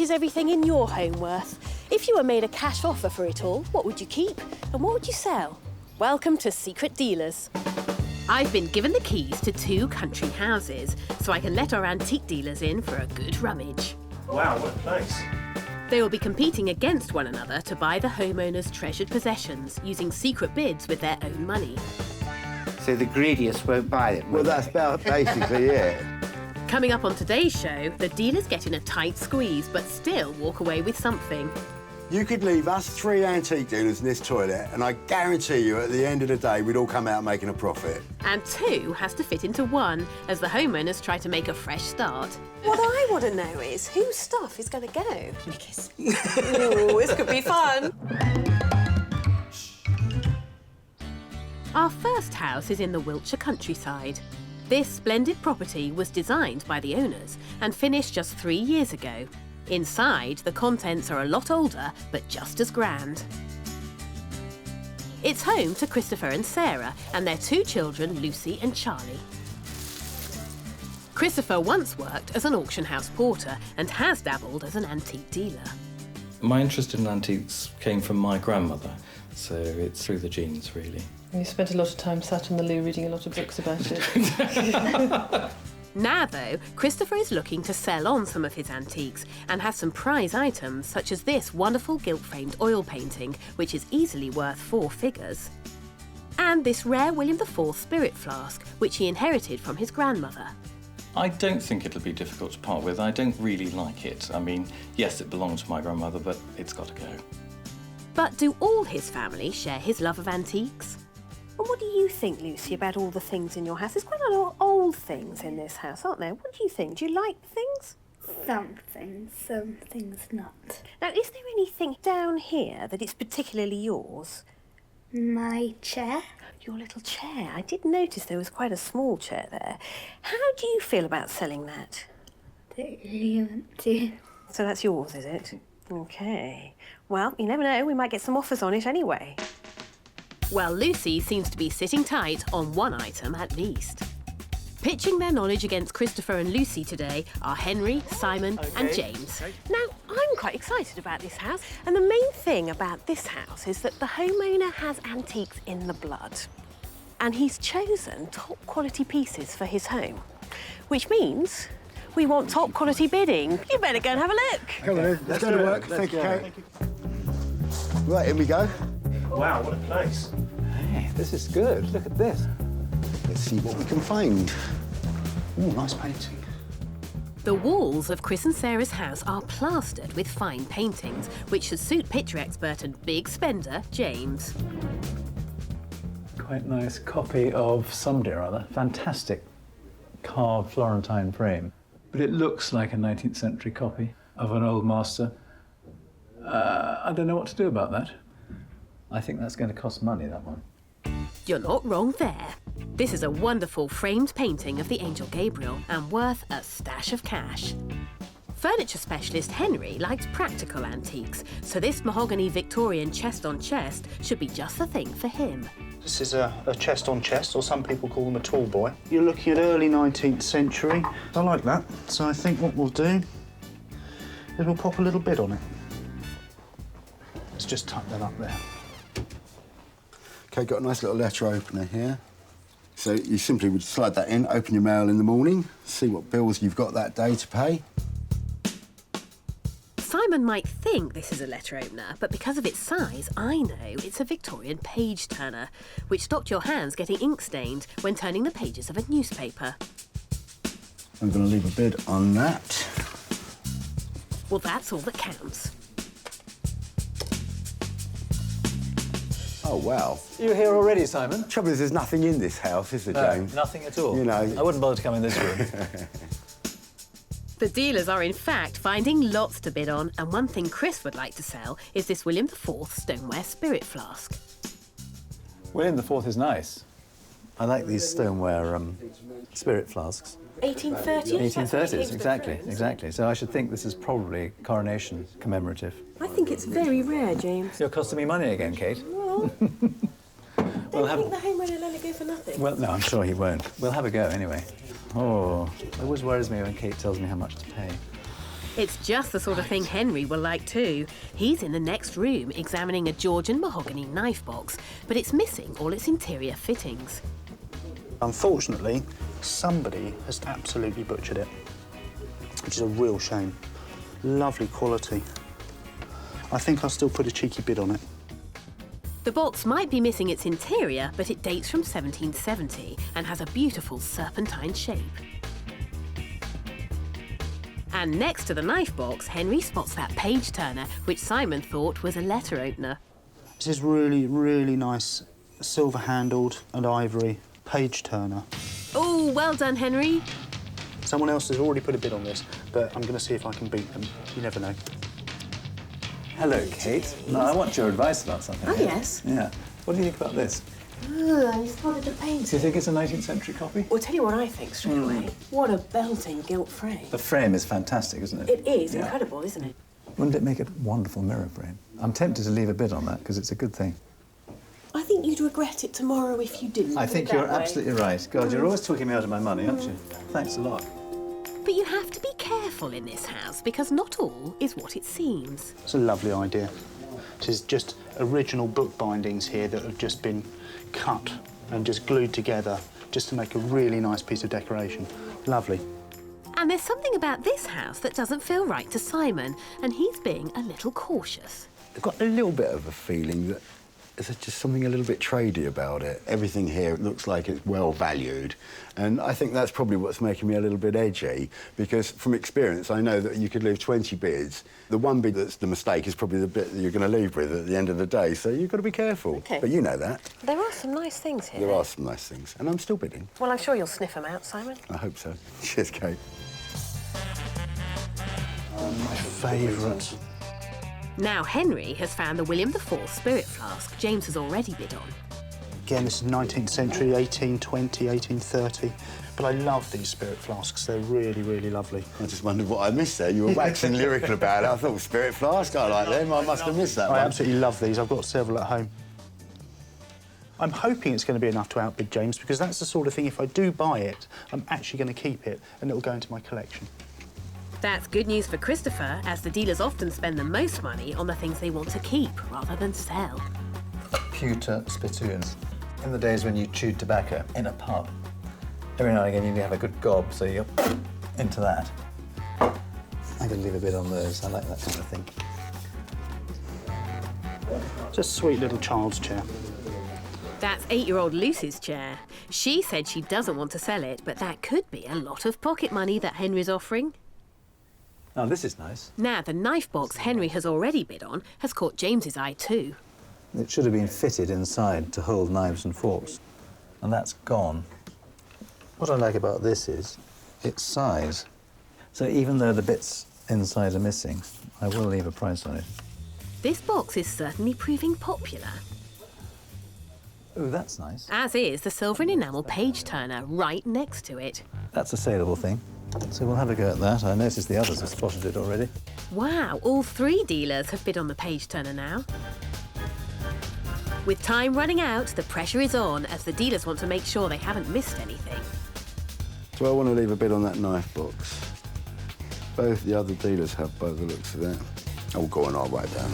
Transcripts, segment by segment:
is everything in your home worth? If you were made a cash offer for it all, what would you keep and what would you sell? Welcome to Secret Dealers. I've been given the keys to 2 country houses, so I can let our antique dealers in for a good rummage. Wow, what a place. They will be competing against one another to buy the homeowners' treasured possessions using secret bids with their own money. So the greediest won't buy them? Well, that's about basically it. Coming up on today's show, the dealers get in a tight squeeze but still walk away with something. You could leave us 3 antique dealers in this toilet, and I guarantee you, at the end of the day, we'd all come out making a profit. And 2 has to fit into 1 as the homeowners try to make a fresh start. What I want to know is whose stuff is going to go. Nikki's. Ooh, this could be fun. Our first house is in the Wiltshire countryside. This splendid property was designed by the owners and finished just 3 years ago. Inside, the contents are a lot older, but just as grand. It's home to Christopher and Sarah and their 2 children, Lucy and Charlie. Christopher once worked as an auction house porter and has dabbled as an antique dealer. My interest in antiques came from my grandmother, so it's through the genes, really. And you spent a lot of time sat on the loo reading a lot of books about it. Now, though, Christopher is looking to sell on some of his antiques and has some prize items, such as this wonderful gilt-framed oil painting, which is easily worth 4 figures. And this rare William IV spirit flask, which he inherited from his grandmother. I don't think it'll be difficult to part with. I don't really like it. I mean, yes, it belongs to my grandmother, but it's got to go. But do all his family share his love of antiques? And what do you think, Lucy, about all the things in your house? There's quite a lot of old things in this house, aren't there? What do you think? Do you like things? Some things not. Now, is there anything down here that is particularly yours? My chair. Your little chair. I did notice there was quite a small chair there. How do you feel about selling that? Don't really want to. So that's yours, is it? OK. Well, you never know. We might get some offers on it anyway. Well, Lucy seems to be sitting tight on 1 item at least. Pitching their knowledge against Christopher and Lucy today are Henry, Simon and James. Now, I'm quite excited about this house, and the main thing about this house is that the homeowner has antiques in the blood. And he's chosen top quality pieces for his home, which means we want top quality bidding. You better go and have a look. Come on, let's go to work. Thank you, Kate. Right, here we go. Wow, what a place. Hey, this is good. Look at this. Let's see what we can find. Ooh, nice painting. The walls of Chris and Sarah's house are plastered with fine paintings, which should suit picture expert and big spender James. Quite nice copy of somebody or other. Fantastic carved Florentine frame. But it looks like a 19th century copy of an old master. I don't know what to do about that. I think that's going to cost money, that one. You're not wrong there. This is a wonderful framed painting of the angel Gabriel and worth a stash of cash. Furniture specialist Henry likes practical antiques, so this mahogany Victorian chest on chest should be just the thing for him. This is a chest on chest, or some people call them a tall boy. You're looking at early 19th century. I like that. So I think what we'll do is we'll pop a little bid on it. Let's just tuck that up there. OK, got a nice little letter opener here. So you simply would slide that in, open your mail in the morning, see what bills you've got that day to pay. Simon might think this is a letter opener, but because of its size, I know it's a Victorian page turner, which stopped your hands getting ink stained when turning the pages of a newspaper. I'm going to leave a bid on that. Well, that's all that counts. Oh, wow. You're here already, Simon? Trouble is, there's nothing in this house, is there, James? Nothing at all. You know. I wouldn't bother to come in this room. The dealers are in fact finding lots to bid on, and one thing Chris would like to sell is this William IV stoneware spirit flask. William IV is nice. I like these stoneware spirit flasks. 1830s? 1830s, exactly. So I should think this is probably coronation commemorative. I think it's very rare, James. You're costing me money again, Kate. Well, don't think the homeowner will let it go for nothing. Well, no, I'm sure he won't. We'll have a go anyway. Oh, it always worries me when Kate tells me how much to pay. It's just the sort of thing Henry will like too. He's in the next room examining a Georgian mahogany knife box, but it's missing all its interior fittings. Unfortunately, somebody has absolutely butchered it, which is a real shame. Lovely quality. I think I'll still put a cheeky bid on it. The box might be missing its interior, but it dates from 1770 and has a beautiful serpentine shape. And next to the knife box, Henry spots that page turner, which Simon thought was a letter opener. This is really, really nice, silver-handled and ivory page turner. Oh, well done, Henry. Someone else has already put a bid on this, but I'm going to see if I can beat them. You never know. Hello, Kate. No, I want your advice about something. Oh, yes. Yeah. What do you think about this? I spotted the painting. Do you think it's a 19th century copy? Well, tell you what I think straight away. What a belting gilt frame. The frame is fantastic, isn't it? It is incredible, isn't it? Wouldn't it make a wonderful mirror frame? I'm tempted to leave a bid on that because it's a good thing. I think you'd regret it tomorrow if you didn't. I think you're absolutely right. God, you're always talking me out of my money, aren't you? Thanks a lot. But you have to be careful in this house because not all is what it seems. It's a lovely idea. It is just original book bindings here that have just been cut and just glued together just to make a really nice piece of decoration. Lovely. And there's something about this house that doesn't feel right to Simon, and he's being a little cautious. I've got a little bit of a feeling that there's just something a little bit tradey about it. Everything here looks like it's well valued, and I think that's probably what's making me a little bit edgy, because from experience I know that you could leave 20 bids. The one bid that's the mistake is probably the bit that you're going to leave with at the end of the day, so you've got to be careful. Okay. But you know that. There are some nice things here. There are some nice things, and I'm still bidding. Well, I'm sure you'll sniff them out, Simon. I hope so. Cheers, Kate. My favourite. Now Henry has found the William IV spirit flask James has already bid on. Again, this is 19th century, 1820, 1830. But I love these spirit flasks. They're really, really lovely. I just wondered what I missed there. You were waxing lyrical about it. I thought, spirit flask, I like them. I must have missed that one. I absolutely love these. I've got several at home. I'm hoping it's going to be enough to outbid James, because that's the sort of thing, if I do buy it, I'm actually going to keep it and it'll go into my collection. That's good news for Christopher, as the dealers often spend the most money on the things they want to keep rather than sell. Pewter spittoons. In the days when you chewed tobacco in a pub, every now and again you'd have a good gob, so you're into that. I'm going to leave a bid on those. I like that kind of thing. It's a sweet little child's chair. That's 8-year-old Lucy's chair. She said she doesn't want to sell it, but that could be a lot of pocket money that Henry's offering. Oh, this is nice. Now, the knife box Henry has already bid on has caught James's eye too. It should have been fitted inside to hold knives and forks, and that's gone. What I like about this is its size. So even though the bits inside are missing, I will leave a price on it. This box is certainly proving popular. Oh, that's nice. As is the silver and enamel page turner right next to it. That's a saleable thing. So we'll have a go at that. I noticed the others have spotted it already. Wow, all 3 dealers have bid on the page turner now. With time running out, the pressure is on as the dealers want to make sure they haven't missed anything. So I want to leave a bid on that knife box. Both the other dealers have, by the looks of it. Oh, go on, I'll write down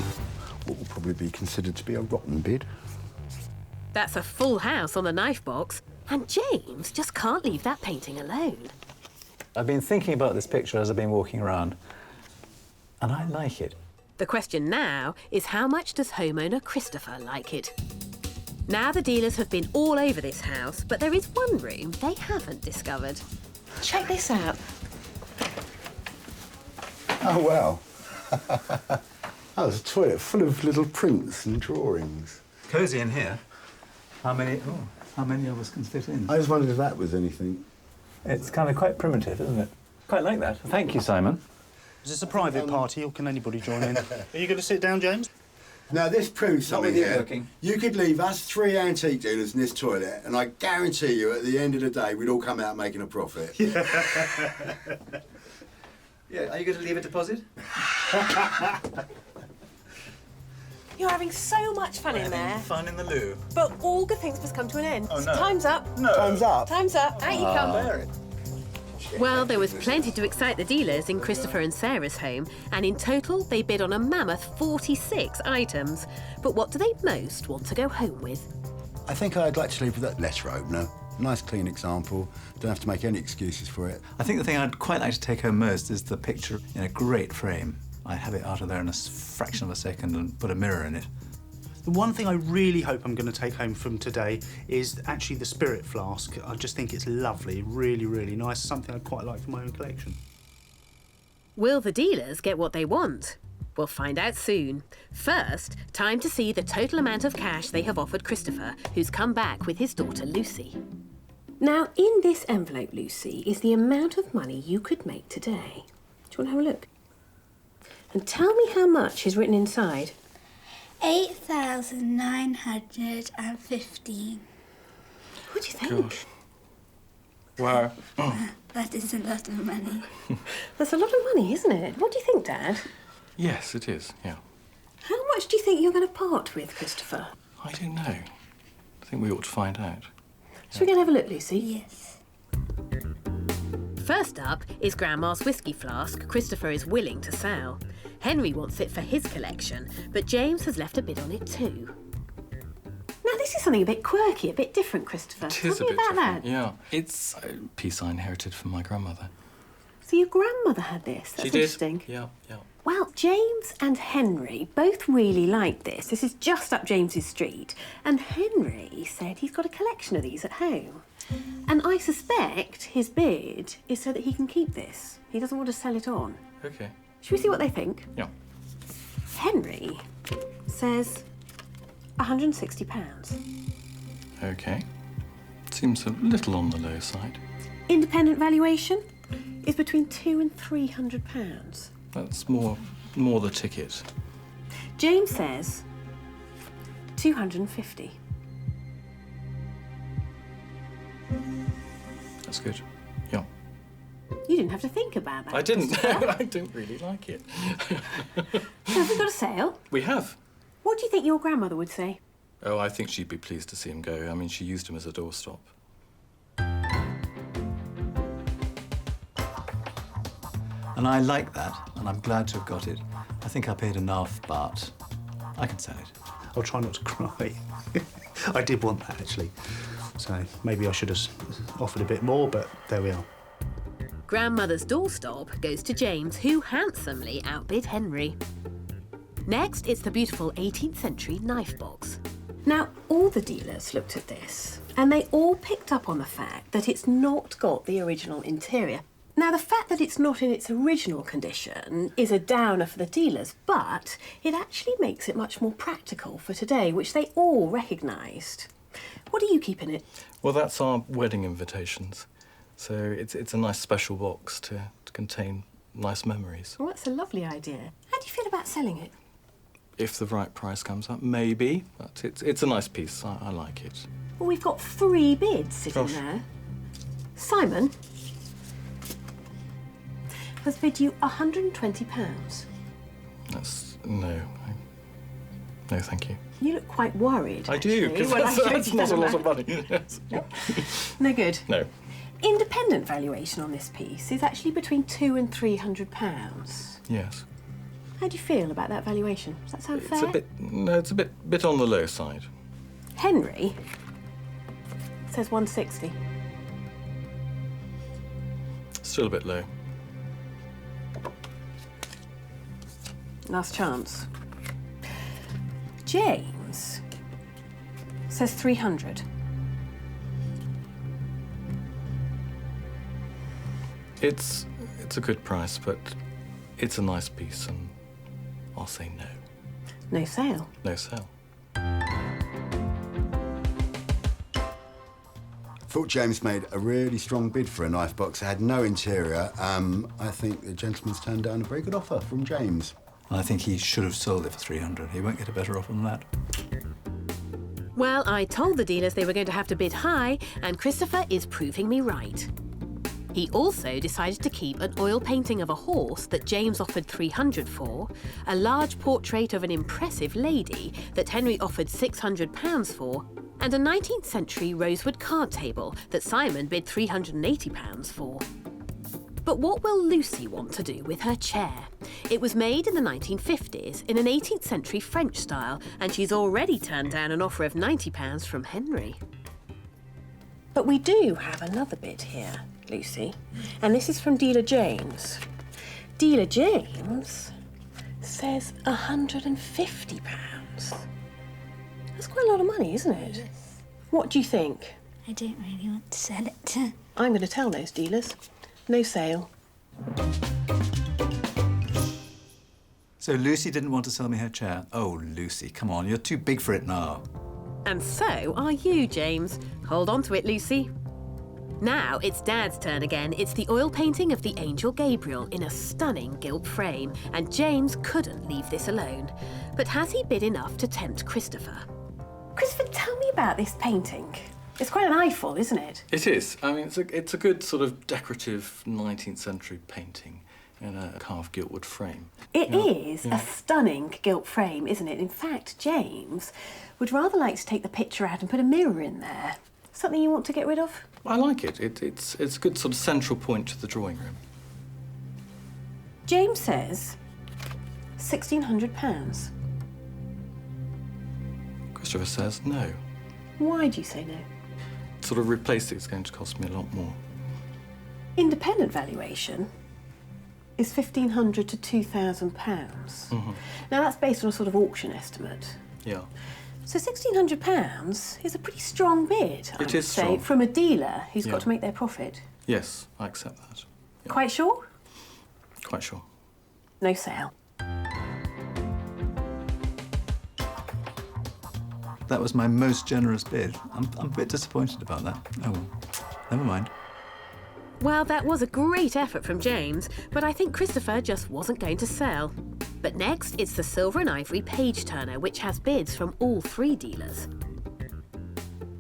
what will probably be considered to be a rotten bid. That's a full house on the knife box, and James just can't leave that painting alone. I've been thinking about this picture as I've been walking around, and I like it. The question now is how much does homeowner Christopher like it? Now the dealers have been all over this house, but there is one room they haven't discovered. Check this out. Oh, wow. Oh, there's a toilet full of little prints and drawings. Cosy in here. How many of us can fit in? I just wondered if that was anything. It's kind of quite primitive, isn't it? Quite like that. Thank you, Simon. Is this a private party, or can anybody join in? Are you going to sit down, James? Now, this proves something with you here. looking. You could leave us 3 antique dealers in this toilet, and I guarantee you, at the end of the day, we'd all come out making a profit. Yeah, are you going to leave a deposit? You're having so much fun in there. Fun in the loo. But all good things must come to an end. Oh, no. Time's up. No. Time's up. Time's up. Out you come. Well, there was plenty to excite the dealers in Christopher and Sarah's home, and in total they bid on a mammoth 46 items. But what do they most want to go home with? I think I'd like to leave with that letter opener. Nice, clean example. Don't have to make any excuses for it. I think the thing I'd quite like to take home most is the picture in a great frame. I have it out of there in a fraction of a second and put a mirror in it. The one thing I really hope I'm going to take home from today is actually the spirit flask. I just think it's lovely, really, really nice. Something I'd quite like for my own collection. Will the dealers get what they want? We'll find out soon. First, time to see the total amount of cash they have offered Christopher, who's come back with his daughter Lucy. Now, in this envelope, Lucy, is the amount of money you could make today. Do you want to have a look? And tell me how much is written inside. 8,915. What do you think? Gosh. Wow. That is a lot of money. That's a lot of money, isn't it? What do you think, Dad? Yes, it is, yeah. How much do you think you're going to part with, Christopher? I don't know. I think we ought to find out. Shall we go and have a look, Lucy? Yes. First up is Grandma's whiskey flask Christopher is willing to sell. Henry wants it for his collection, but James has left a bid on it too. Now, this is something a bit quirky, a bit different, Christopher. It is Tell a me bit about different, that. yeah. It's a piece I inherited from my grandmother. So your grandmother had this? That's She did. interesting. Yeah, yeah. Well, James and Henry both really like this. This is just up James's street. And Henry said he's got a collection of these at home. And I suspect his bid is so that he can keep this. He doesn't want to sell it on. Okay. Should we see what they think? Yeah. Henry says £160. Okay. Seems a little on the low side. Independent valuation is between £200 and £300. That's more the ticket. James says 250. That's good. Yeah. You didn't have to think about that. I didn't. Christopher. I don't really like it. So have we got a sale? We have. What do you think your grandmother would say? Oh, I think she'd be pleased to see him go. I mean, she used him as a doorstop. And I like that, and I'm glad to have got it. I think I paid enough, but I can sell it. I'll try not to cry. I did want that, actually. So maybe I should have offered a bit more, but there we are. Grandmother's doorstop goes to James, who handsomely outbid Henry. Next, it's the beautiful 18th century knife box. Now, all the dealers looked at this, and they all picked up on the fact that it's not got the original interior. Now, the fact that it's not in its original condition is a downer for the dealers, but it actually makes it much more practical for today, which they all recognised. What do you keep in it? Well, that's our wedding invitations. So it's a nice special box to contain nice memories. Well, that's a lovely idea. How do you feel about selling it? If the right price comes up, maybe. But it's a nice piece. I like it. Well, we've got 3 bids sitting Gosh. there. Simon has bid you £120. That's... no. No, thank you. You look quite worried. I do, actually, because when I showed that's you not a that lot of amount. money. Yes. No good. No. Independent valuation on this piece is actually between £200 and £300. Yes. How do you feel about that valuation? Does that sound It's fair? a bit... no, it's a bit on the low side. Henry says 160. Still a bit low. Last chance. James says 300. It's a good price, but it's a nice piece, and I'll say no. No sale. No sale. Thought James made a really strong bid for a knife box. It had no interior. I think the gentleman's turned down a very good offer from James. And I think he should have sold it for 300. He won't get a better offer than that. Well, I told the dealers they were going to have to bid high, and Christopher is proving me right. He also decided to keep an oil painting of a horse that James offered 300 for, a large portrait of an impressive lady that Henry offered £600 for, and a 19th century rosewood card table that Simon bid £380 for. But what will Lucy want to do with her chair? It was made in the 1950s in an 18th century French style, and she's already turned down an offer of £90 from Henry. But we do have another bid here, Lucy, and this is from dealer James. Dealer James says £150. That's quite a lot of money, isn't it? Yes. What do you think? I don't really want to sell it. I'm going to tell those dealers. No sale. So Lucy didn't want to sell me her chair. Oh, Lucy, come on, you're too big for it now. And so are you, James. Hold on to it, Lucy. Now it's Dad's turn again. It's the oil painting of the Angel Gabriel in a stunning gilt frame, and James couldn't leave this alone. But has he bid enough to tempt Christopher? Christopher, tell me about this painting. It's quite an eyeful, isn't it? It is. I mean, it's a good sort of decorative 19th century painting in a carved giltwood frame. It is a stunning gilt frame, isn't it? In fact, James would rather like to take the picture out and put a mirror in there. Something you want to get rid of? I like it. It's a good sort of central point to the drawing room. James says £1,600. Christopher says no. Why do you say no? Sort of replace it's going to cost me a lot more. Independent valuation is £1,500 to £2,000. Now that's based on a sort of auction estimate. Yeah. So £1,600 is a pretty strong bid, I would is say, strong. from a dealer who's Yeah. got to make their profit. Yes, I accept that. Yeah. Quite sure? Quite sure. No sale. That was my most generous bid. I'm a bit disappointed about that. Oh, well, never mind. Well, that was a great effort from James, but I think Christopher just wasn't going to sell. But next, it's the silver and ivory page turner, which has bids from all three dealers.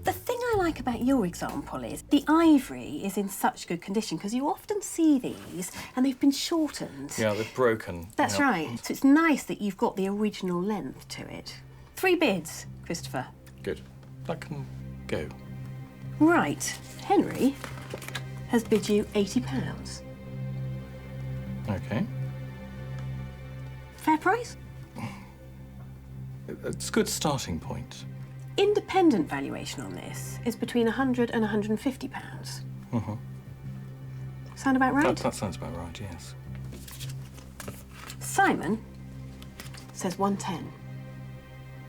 The thing I like about your example is the ivory is in such good condition because you often see these and they've been shortened. Yeah, they're broken. That's Yeah. right. So it's nice that you've got the original length to it. 3 bids, Christopher. Good. That can go. Right. Henry has bid you £80. Okay. Fair price? It's a good starting point. Independent valuation on this is between £100 and £150. Sound about right? That sounds about right, yes. Simon says 110.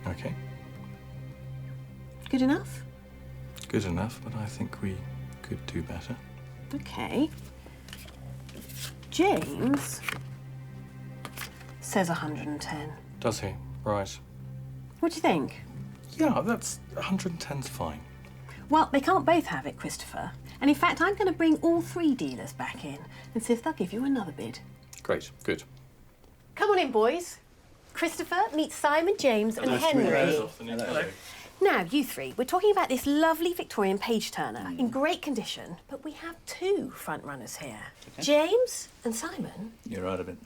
Okay. Good enough? Good enough, but I think we could do better. Okay. James says 110. Does he? Right. What do you think? Yeah, that's 110's fine. Well, they can't both have it, Christopher. And in fact, I'm going to bring all 3 dealers back in and see if they'll give you another bid. Great, good. Come on in, boys. Christopher, meet Simon, James and Henry. Hello. Now, you 3, we're talking about this lovely Victorian page turner in great condition, but we have 2 front runners here. Okay. James and Simon You're right a bit.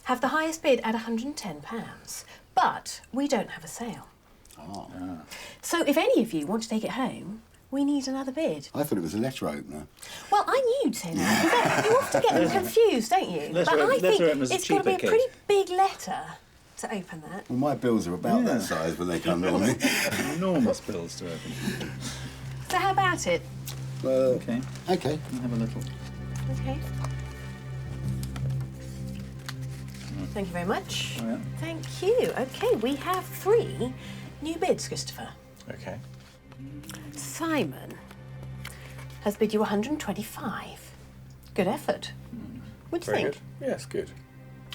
have the highest bid at £110, but we don't have a sale. Oh. So if any of you want to take it home, we need another bid. I thought it was a letter opener. Well, I knew you'd say that. You often get them confused, don't you? But I think it's got to be a pretty big letter to open that. Well, my bills are about that size when they come normally. Enormous bills to open. So how about it? Well, Okay. okay. We'll have a little. Okay. Thank you very much. Oh, yeah. Thank you. Okay, we have 3 new bids, Christopher. Okay. Simon has bid you 125. Good effort. What do you Very think? good. Yes, good.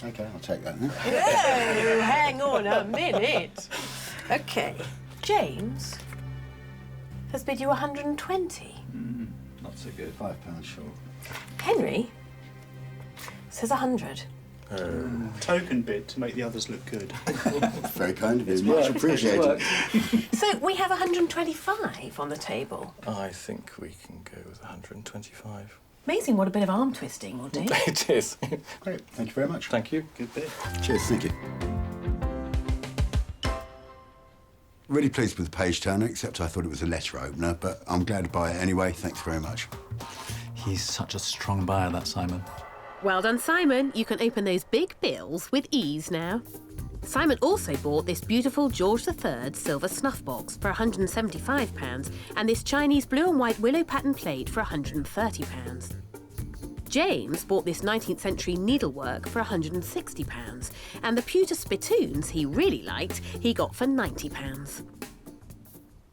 Okay, I'll take that now. Oh, hang on a minute. Okay. James has bid you 120. Not so good. £5 short. Henry says 100. Token bid to make the others look good. Very kind of you. Much appreciated. So we have 125 on the table. I think we can go with 125. Amazing what a bit of arm twisting will do. It is. Great. Thank you very much. Thank you. Good bid. Cheers. Thank you. Really pleased with the page turner, except I thought it was a letter opener, but I'm glad to buy it anyway. Thanks very much. He's such a strong buyer, that Simon. Well done, Simon. You can open those big bills with ease now. Simon also bought this beautiful George III silver snuff box for £175 and this Chinese blue and white willow pattern plate for £130. James bought this 19th century needlework for £160 and the pewter spittoons he really liked he got for £90.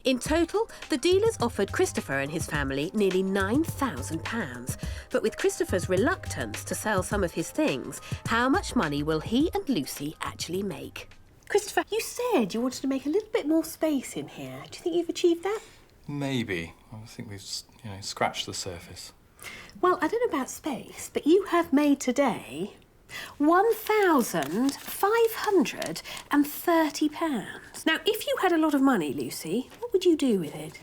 In total, the dealers offered Christopher and his family nearly £9,000. But with Christopher's reluctance to sell some of his things, how much money will he and Lucy actually make? Christopher, you said you wanted to make a little bit more space in here. Do you think you've achieved that? Maybe. I think we've, scratched the surface. Well, I don't know about space, but you have made today £1,530. Now, if you had a lot of money, Lucy, what would you do with it?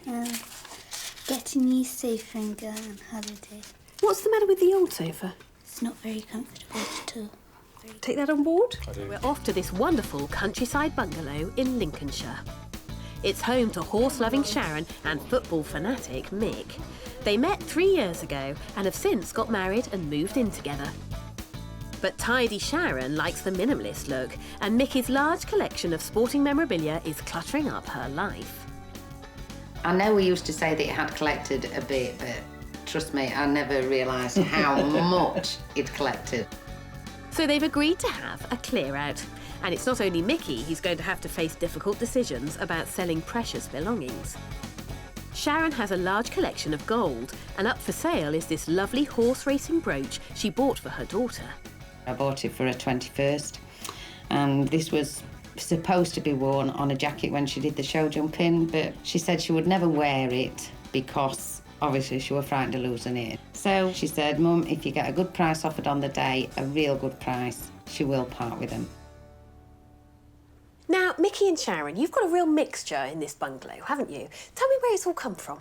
Get a new sofa and go on holiday. What's the matter with the old sofa? It's not very comfortable at all. Take that on board? We're off to this wonderful countryside bungalow in Lincolnshire. It's home to horse-loving Sharon and football fanatic Mick. They met 3 years ago and have since got married and moved in together. But tidy Sharon likes the minimalist look, and Mickey's large collection of sporting memorabilia is cluttering up her life. I know we used to say that it had collected a bit, but trust me, I never realised how much it collected. So they've agreed to have a clear-out. And it's not only Mickey who's going to have to face difficult decisions about selling precious belongings. Sharon has a large collection of gold, and up for sale is this lovely horse racing brooch she bought for her daughter. I bought it for her 21st, and this was supposed to be worn on a jacket when she did the show jumping, but she said she would never wear it because obviously she was frightened of losing it. So she said, Mum, if you get a good price offered on the day, a real good price, she will part with them. Now, Mickey and Sharon, you've got a real mixture in this bungalow, haven't you? Tell me where it's all come from.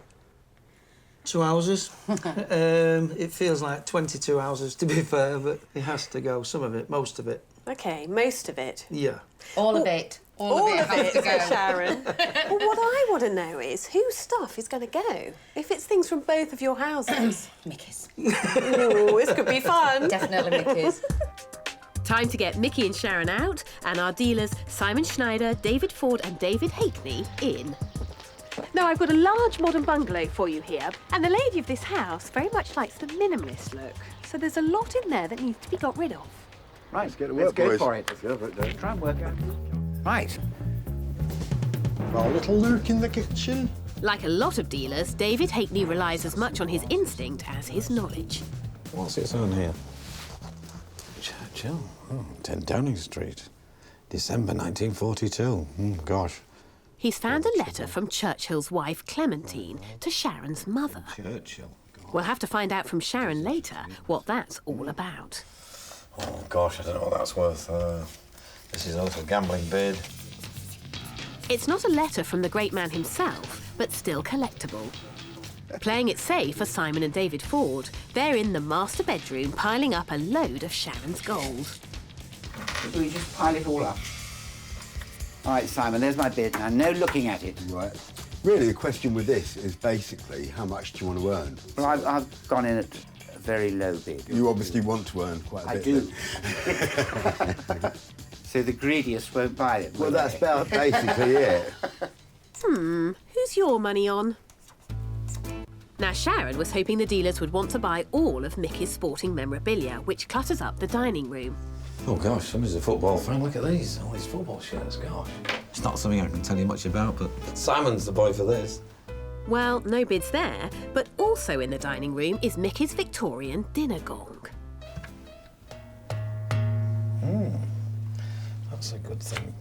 2 houses. It feels like 22 houses, to be fair, but it has to go. Some of it, most of it. OK, most of it. Yeah. All of it. All of it has to go. Sharon. Well, what I want to know is whose stuff is going to go? If it's things from both of your houses. Mickey's. Ooh, this could be fun. Definitely Mickey's. Time to get Mickey and Sharon out, and our dealers Simon Schneider, David Ford and David Hakeney in. Now, I've got a large modern bungalow for you here, and the lady of this house very much likes the minimalist look, so there's a lot in there that needs to be got rid of. Right, Let's get to let's work, go boys. for it. Let's go for it, Dave. Try and work out. Right. Our little Luke in the kitchen. Like a lot of dealers, David Hakeney relies as much on his instinct as his knowledge. What's it on here? Churchill. 10 Downing Street. December 1942. Gosh. He's found a letter from Churchill's wife, Clementine, to Sharon's mother. Churchill. We'll have to find out from Sharon later what that's all about. Oh, gosh, I don't know what that's worth. This is a little gambling bid. It's not a letter from the great man himself, but still collectible. Playing it safe for Simon and David Ford, they're in the master bedroom piling up a load of Sharon's gold. Do we just pile it all up? All right, Simon, there's my bid. Now, no looking at it. Right. Really, the question with this is basically how much do you want to earn? Well, I've gone in at a very low bid. You obviously want to earn quite a bit. I do. then. So the greediest won't buy it, Well, will that's they? about basically it. Who's your money on? Now, Sharon was hoping the dealers would want to buy all of Mickey's sporting memorabilia, which clutters up the dining room. Oh, gosh, somebody's a football fan. Look at these. All these football shirts, gosh. It's not something I can tell you much about, but Simon's the boy for this. Well, no bids there, but also in the dining room is Mickey's Victorian dinner gong. That's a good thing.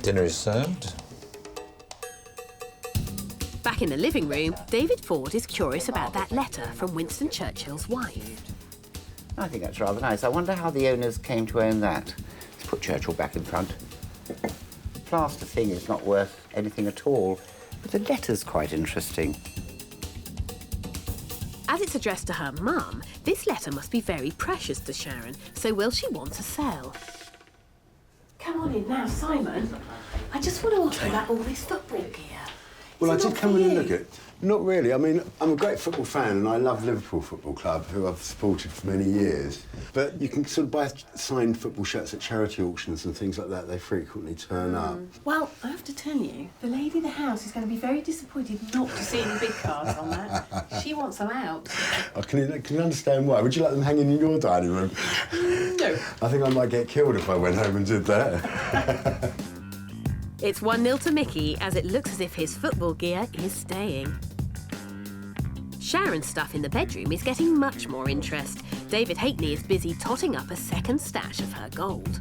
Dinner is served. Back in the living room, David Ford is curious about that letter from Winston Churchill's wife. I think that's rather nice. I wonder how the owners came to own that. Let's put Churchill back in front. The plaster thing is not worth anything at all, but the letter's quite interesting. As it's addressed to her mum, this letter must be very precious to Sharon, so will she want to sell? Come on in now, Simon. I just want to ask you about all this football gear. Well, I did come in and look at it. Not really. I mean, I'm a great football fan and I love Liverpool Football Club, who I've supported for many years. But you can sort of buy signed football shirts at charity auctions and things like that. They frequently turn up. Well, I have to tell you, the lady of the house is going to be very disappointed not to see any big cars on that. She wants them out. Oh, can you understand why? Would you like them hanging in your dining room? No. I think I might get killed if I went home and did that. It's 1-0 to Mickey, as it looks as if his football gear is staying. Sharon's stuff in the bedroom is getting much more interest. David Hackney is busy totting up a second stash of her gold.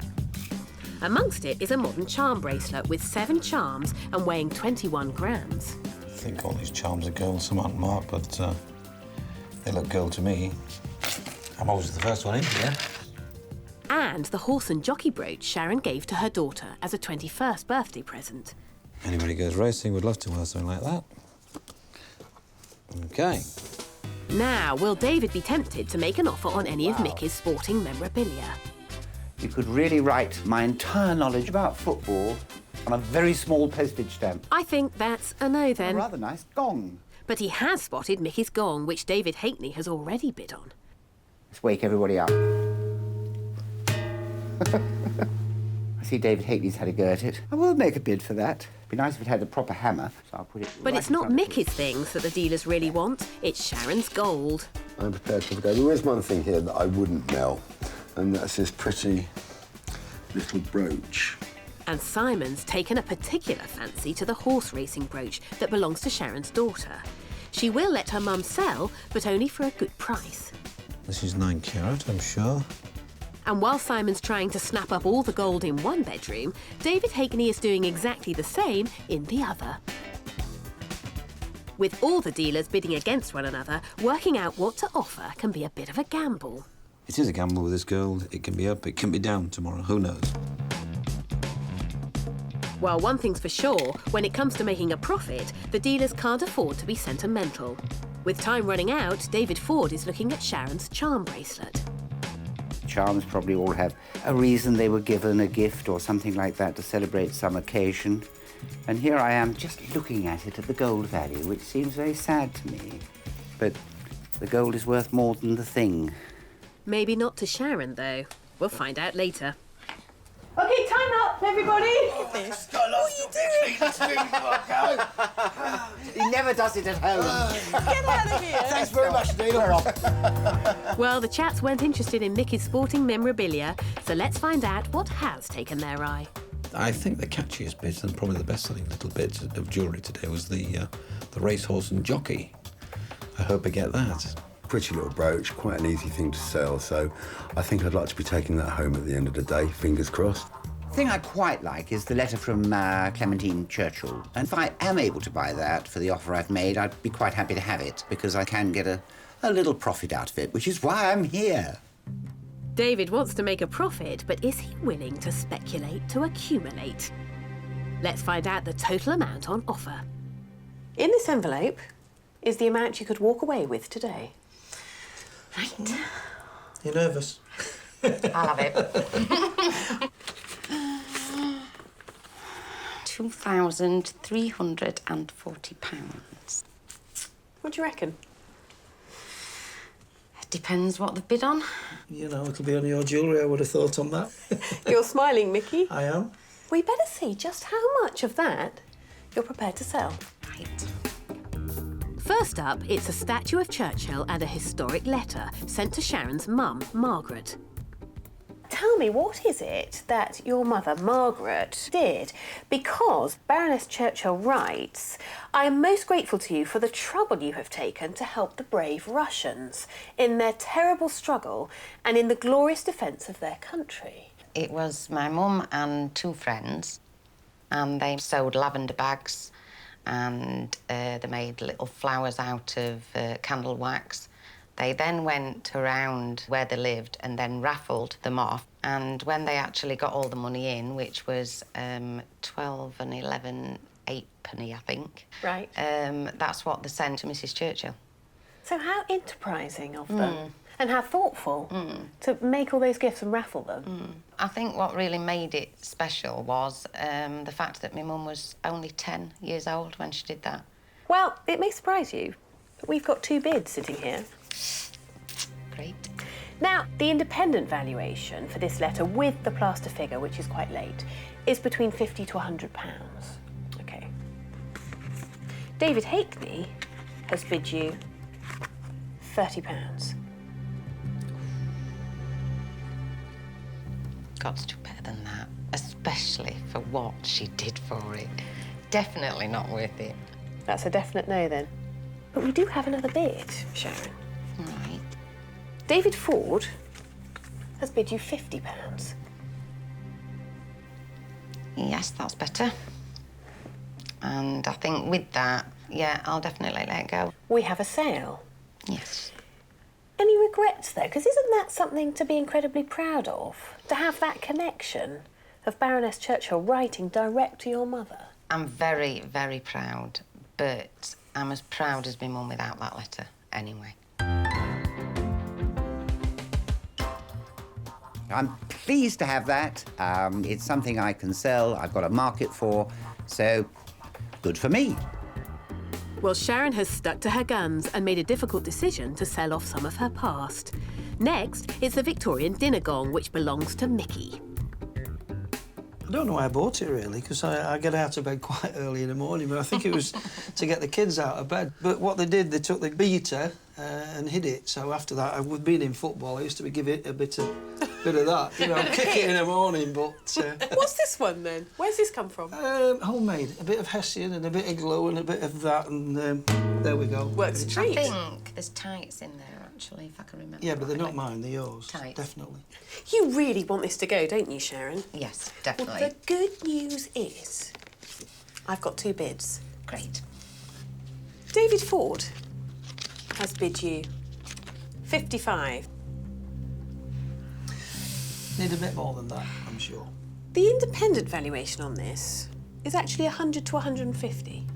Amongst it is a modern charm bracelet with 7 charms and weighing 21 grams. I think all these charms are gold, some aren't marked, but they look gold to me. I'm always the first one in, yeah? And the horse and jockey brooch Sharon gave to her daughter as a 21st birthday present. Anybody goes racing would love to wear something like that. OK. Now, will David be tempted to make an offer on any of Mickey's sporting memorabilia? You could really write my entire knowledge about football on a very small postage stamp. I think that's a no, then. A rather nice gong. But he has spotted Mickey's gong, which David Hackney has already bid on. Let's wake everybody up. I see David Hackney's had a go at it. I will make a bid for that. Be nice if it had a proper hammer, so I'll put it. But right it's not in front of Mickey's things that the dealers really want. It's Sharon's gold. I'm prepared to go. There is one thing here that I wouldn't melt, and that's this pretty little brooch. And Simon's taken a particular fancy to the horse racing brooch that belongs to Sharon's daughter. She will let her mum sell, but only for a good price. This is 9 carat, I'm sure. And while Simon's trying to snap up all the gold in one bedroom, David Hackney is doing exactly the same in the other. With all the dealers bidding against one another, working out what to offer can be a bit of a gamble. It is a gamble with this gold. It can be up, it can be down tomorrow, who knows? Well, one thing's for sure, when it comes to making a profit, the dealers can't afford to be sentimental. With time running out, David Ford is looking at Sharon's charm bracelet. Charms probably all have a reason they were given, a gift or something like that to celebrate some occasion. And here I am just looking at it at the gold value, which seems very sad to me. But the gold is worth more than the thing. Maybe not to Sharon, though. We'll find out later. OK, time up, everybody. What are you doing? He never does it at home. Get out of here. Thanks very much, Dean. We're off. Well, the chats weren't interested in Mickey's sporting memorabilia, so let's find out what has taken their eye. I think the catchiest bit and probably the best-selling little bit of jewellery today was the racehorse and jockey. I hope I get that. Pretty little brooch, quite an easy thing to sell, so I think I'd like to be taking that home at the end of the day, fingers crossed. The thing I quite like is the letter from Clementine Churchill. And if I am able to buy that for the offer I've made, I'd be quite happy to have it, because I can get a little profit out of it, which is why I'm here. David wants to make a profit, but is he willing to speculate to accumulate? Let's find out the total amount on offer. In this envelope is the amount you could walk away with today. Right. You're nervous? I'll have it. £2,340. What do you reckon? Depends what they've bid on. You know, it'll be on your jewellery, I would have thought on that. You're smiling, Mickey. I am. We better see just how much of that you're prepared to sell. Right. First up, it's a statue of Churchill and a historic letter sent to Sharon's mum, Margaret. Tell me, what is it that your mother, Margaret, did? Because Baroness Churchill writes, I am most grateful to you for the trouble you have taken to help the brave Russians in their terrible struggle and in the glorious defence of their country. It was my mum and 2 friends, and they sewed lavender bags, and they made little flowers out of candle wax. They then went around where they lived and then raffled them off. And when they actually got all the money in, which was 12 and 11, 8 penny, I think. Right. That's what they sent to Mrs. Churchill. So how enterprising of them. And how thoughtful to make all those gifts and raffle them. I think what really made it special was the fact that my mum was only 10 years old when she did that. Well, it may surprise you, but we've got 2 bids sitting here. Great. Now, the independent valuation for this letter with the plaster figure, which is quite late, is between £50 to £100. OK. David Hackney has bid you £30. Got to do better than that, especially for what she did for it. Definitely not worth it. That's a definite no, then. But we do have another bid, Sharon. Right. David Ford has bid you £50. Yes, that's better. And I think with that, yeah, I'll definitely let it go. We have a sale. Yes. Any regrets, though? Because isn't that something to be incredibly proud of? To have that connection of Baroness Churchill writing direct to your mother? I'm very, very proud, but I'm as proud as my mum without that letter, anyway. I'm pleased to have that. It's something I can sell, I've got a market for, so good for me. Well, Sharon has stuck to her guns and made a difficult decision to sell off some of her past. Next, it's the Victorian dinner gong, which belongs to Mickey. I don't know why I bought it, really, because I get out of bed quite early in the morning, but I think it was to get the kids out of bed. But what they did, they took the beater and hid it. So after that, with being in football, I used to give it a bit of that, you know, kick it in the morning, but... What's this one, then? Where's this come from? Homemade. A bit of Hessian and a bit of glow and a bit of that, and there we go. Works a treat. I think there's tights in there, actually, if I can remember. Yeah, but they're not mine, they're yours. Tights. Definitely. You really want this to go, don't you, Sharon? Yes, definitely. Well, the good news is I've got 2 bids. Great. David Ford has bid you £55. Need a bit more than that, I'm sure. The independent valuation on this is actually 100 to 150.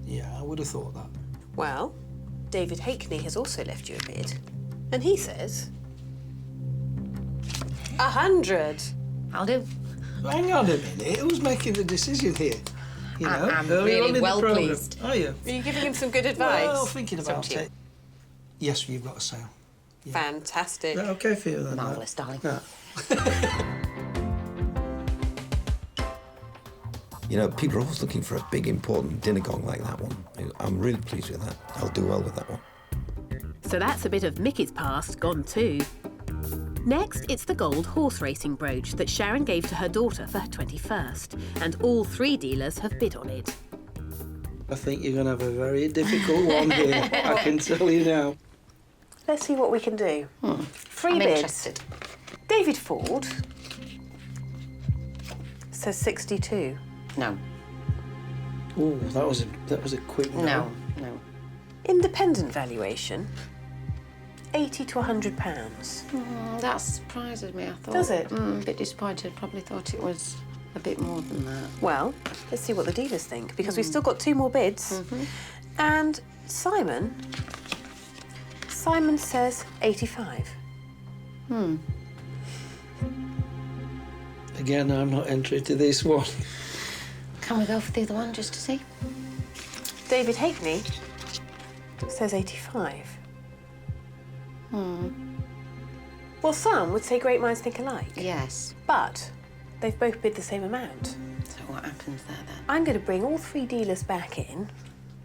Yeah, I would have thought that. Well, David Hackney has also left you a bid, and he says 100. I'll do. Hang on a minute, who's making the decision here? You know, I'm earlier on really in well the programme. pleased. Are you? Are you giving him some good advice? Well, thinking It's up about to you. it. Yes, you've got a sale. Fantastic. Is that OK for you then? Marvellous, darling. Yeah. You know, people are always looking for a big, important dinner gong like that one. I'm really pleased with that. I'll do well with that one. So that's a bit of Mickey's past gone too. Next, it's the gold horse racing brooch that Sharon gave to her daughter for her 21st, and all 3 dealers have bid on it. I think you're going to have a very difficult one here, I can tell you now. Let's see what we can do. 3 I'm bids. interested. David Ford says 62. No. Oh, that was a quick No. Independent valuation, 80 to £100. That surprises me, I thought. Does it? A bit disappointed. Probably thought it was a bit more than that. Well, let's see what the dealers think, because we've still got 2 more bids. And Simon says 85. Again, I'm not entering to this one. Can we go for the other one just to see? David Hackney says 85. Well, some would say great minds think alike. Yes. But they've both bid the same amount. So what happens there then? I'm going to bring all 3 dealers back in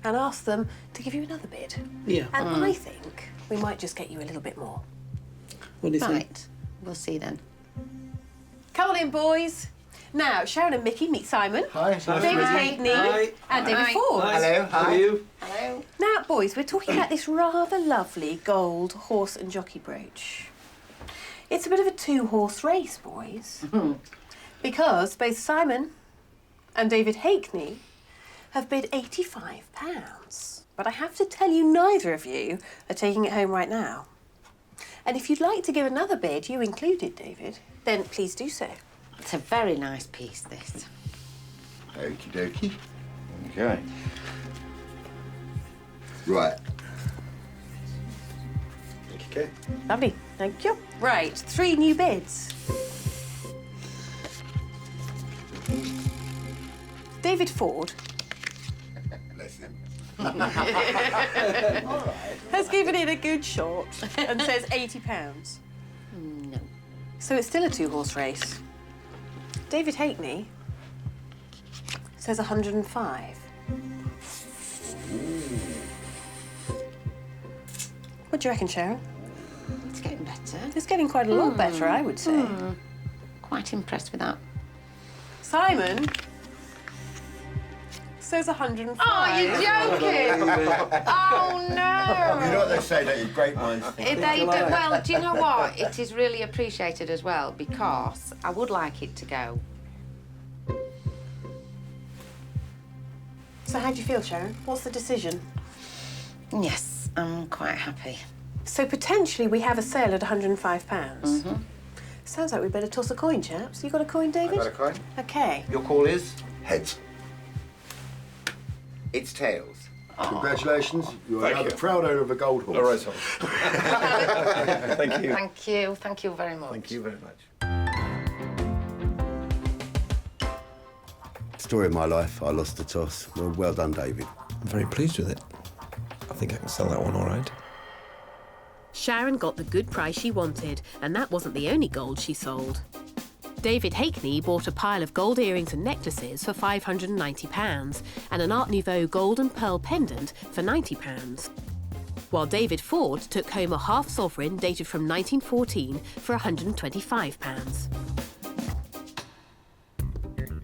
and ask them to give you another bid. Yeah. And I think we might just get you a little bit more. What do you think? Right. We'll see then. Come on in, boys. Now, Sharon and Mickey, meet Simon. Hi. David Hackney. Hi. And David Hi. Ford. Hello. How are you? Hello. Now, boys, we're talking about this rather lovely gold horse and jockey brooch. It's a bit of a 2-horse race, boys. Because both Simon and David Hackney have bid £85. But I have to tell you, neither of you are taking it home right now. And if you'd like to give another bid, you included, David, then please do so. It's a very nice piece, this. Okie dokie. Okay. Right. Okay. Lovely, thank you. Right, 3 new bids. David Ford Bless him. has given it a good shot and says £80. No. So it's still a 2-horse race. David Hackney says 105. What do you reckon, Sharon? It's getting better. It's getting quite a lot better, I would say. Quite impressed with that. Simon says 105. Oh, you're joking! Oh, no! You know what they say, don't you? Great minds think. Well, do you know what? It is really appreciated as well, because I would like it to go. So how do you feel, Sharon? What's the decision? Yes, I'm quite happy. So potentially we have a sale at £105. Sounds like we better toss a coin, chaps. You got a coin, David? Got a coin? Okay. Your call is? Heads. It's tails. Congratulations. You are now the proud owner of a gold horse. All right, Tom. Thank you. Thank you. Thank you very much. Thank you very much. Story of my life. I lost the toss. Well done, David. I'm very pleased with it. I think I can sell that one all right. Sharon got the good price she wanted, and that wasn't the only gold she sold. David Hackney bought a pile of gold earrings and necklaces for £590 and an Art Nouveau gold and pearl pendant for £90. While David Ford took home a half sovereign dated from 1914 for £125.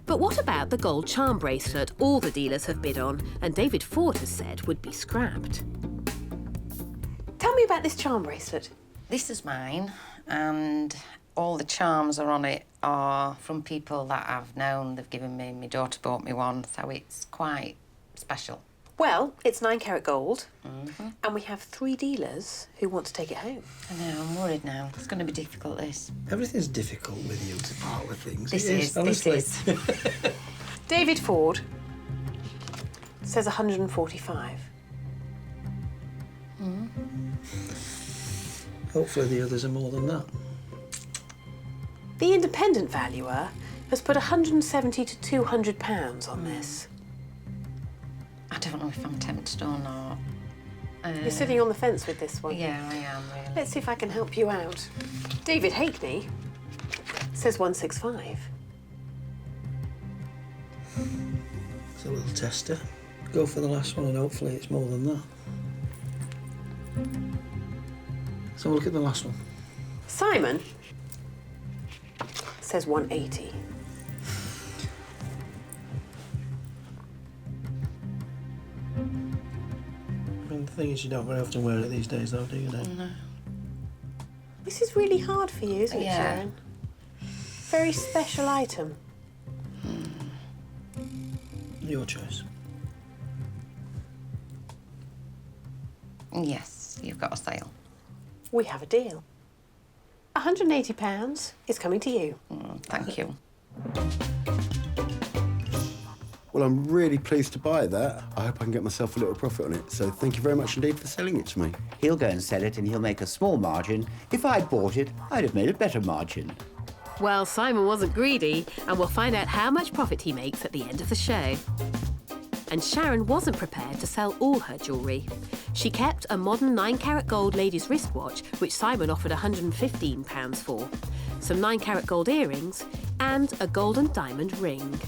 But what about the gold charm bracelet all the dealers have bid on and David Ford has said would be scrapped? Tell me about this charm bracelet. This is mine, and all the charms are on it are from people that I've known. They've given me, my daughter bought me one, so it's quite special. Well, it's 9-carat gold, and we have 3 dealers who want to take it home. I know, I'm worried now. It's going to be difficult, this. Everything's difficult with you to part with things. This It is, honestly. this is. David Ford says 145. Hopefully the others are more than that. The independent valuer has put £170 to £200 on this. I don't know if I'm tempted or not. You're sitting on the fence with this one. Yeah, I am, really. Let's see if I can help you out. David Hackney says 165. It's a little tester. Go for the last one and hopefully it's more than that. So look at the last one. Simon says 180. I mean, the thing is, you don't very often wear it these days, though, do you, Dave? No. This is really hard for you, isn't it, Yeah. Sharon? Very special item. Your choice. Yes, you've got a sale. We have a deal. £180 is coming to you. Thank you. Well, I'm really pleased to buy that. I hope I can get myself a little profit on it. So thank you very much indeed for selling it to me. He'll go and sell it and he'll make a small margin. If I'd bought it, I'd have made a better margin. Well, Simon wasn't greedy, and we'll find out how much profit he makes at the end of the show. And Sharon wasn't prepared to sell all her jewellery. She kept a modern 9-carat gold lady's wristwatch, which Simon offered £115 for, some 9-carat gold earrings, and a gold and diamond ring.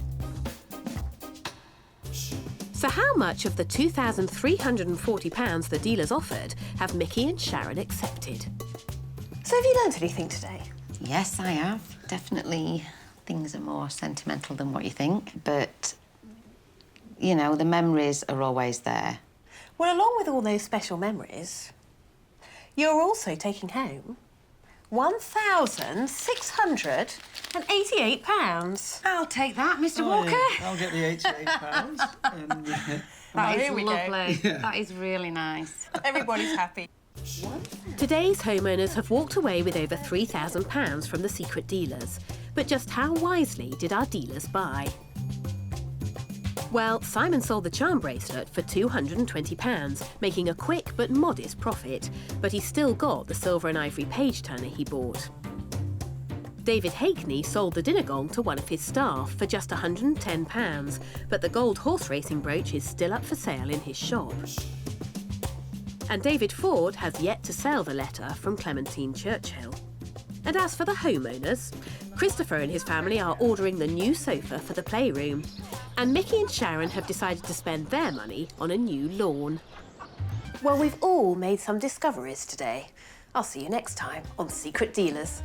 So how much of the £2,340 the dealers offered have Mickey and Sharon accepted? So have you learnt anything today? Yes, I have. Definitely things are more sentimental than what you think, but, you know, the memories are always there. Well, along with all those special memories, you're also taking home £1,688. I'll take that, Mr. Walker. I'll get the £88. And, That is here we go. lovely. That is really nice. Everybody's happy. Today's homeowners have walked away with over £3,000 from the secret dealers. But just how wisely did our dealers buy? Well, Simon sold the charm bracelet for £220, making a quick but modest profit, but he still got the silver and ivory page turner he bought. David Hakeney sold the dinner gong to one of his staff for just £110, but the gold horse racing brooch is still up for sale in his shop. And David Ford has yet to sell the letter from Clementine Churchill. And as for the homeowners, Christopher and his family are ordering the new sofa for the playroom, and Mickey and Sharon have decided to spend their money on a new lawn. Well, we've all made some discoveries today. I'll see you next time on Secret Dealers.